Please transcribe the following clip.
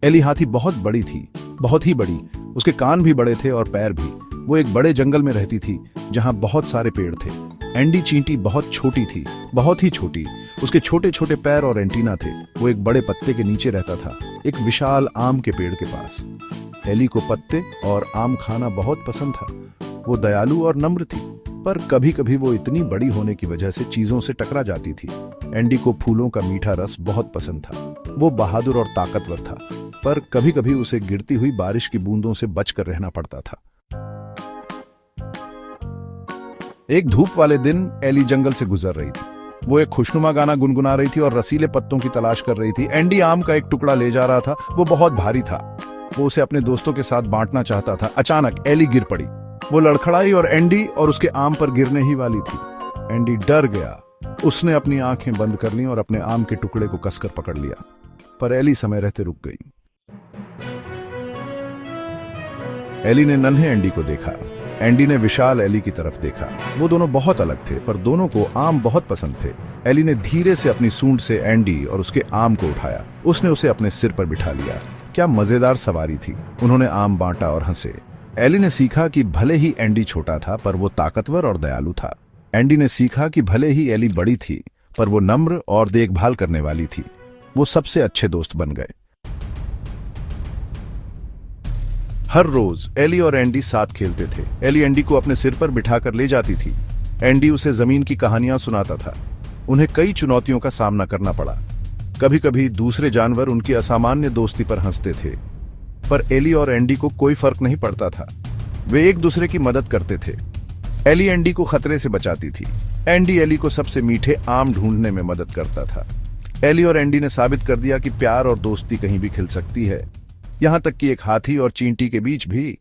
Eli हाथी बहुत बड़ी थी, बहुत ही बड़ी। उसके कान भी बड़े थे और पैर भी। वो एक बड़े जंगल में रहती थी जहां बहुत सारे पेड़ थे। एंडी चींटी बहुत छोटी थी, बहुत ही छोटी। उसके छोटे छोटे पैर और एंटीना थे। वो एक बड़े पत्ते के नीचे रहता था, एक विशाल आम के पेड़ के पास। एली को पत्ते और आम खाना बहुत पसंद था। वो दयालु और नम्र थी, पर कभी कभी वो इतनी बड़ी होने की वजह से चीजों से टकरा जाती थी। एंडी को फूलों का मीठा रस बहुत पसंद था। वो बहादुर और ताकतवर था, पर कभी कभी उसे गिरती हुई बारिश की बूंदों से बचकर रहना पड़ता था। एक धूप वाले दिन एली जंगल से गुजर रही थी। वो एक खुशनुमा गाना गुनगुना रही थी और रसीले पत्तों की तलाश कर रही थी। एंडी आम का एक टुकड़ा ले जा रहा था। वो बहुत भारी था। वो उसे अपने दोस्तों के साथ बांटना चाहता था। अचानक एली गिर पड़ी। वो लड़खड़ाई और एंडी और उसके आम पर गिरने ही वाली थी। एंडी डर गया। उसने अपनी आंखें बंद कर लीं और अपने आम के टुकड़े को कसकर पकड़ लिया, पर एली समय रहते रुक गई। एली ने नन्हे एंडी को देखा। एंडी ने विशाल एली की तरफ देखा। वो दोनों बहुत अलग थे, पर दोनों को आम बहुत पसंद थे। एली ने धीरे से अपनी सूंड से एंडी और उसके आम को उठाया। उसने उसे अपने सिर पर बिठा लिया। क्या मजेदार सवारी थी। उन्होंने आम बांटा और हंसे। एली ने सीखा कि भले ही एंडी छोटा था, पर वो ताकतवर और दयालु था। एंडी ने सीखा कि भले ही एली बड़ी थी, पर वो नम्र और देखभाल करने वाली थी। वो सबसे अच्छे दोस्त बन गए। हर रोज एली और एंडी साथ खेलते थे। एली एंडी को अपने सिर पर बिठाकर ले जाती थी। एंडी उसे जमीन की कहानियां सुनाता था। उन्हें कई चुनौतियों का सामना करना पड़ा। कभी कभी दूसरे जानवर उनकी असामान्य दोस्ती पर हंसते थे, पर एली और एंडी को कोई फर्क नहीं पड़ता था। वे एक दूसरे की मदद करते थे। एली एंडी को खतरे से बचाती थी। एंडी एली को सबसे मीठे आम ढूंढने में मदद करता था। एली और एंडी ने साबित कर दिया कि प्यार और दोस्ती कहीं भी खिल सकती है, यहां तक कि एक हाथी और चींटी के बीच भी।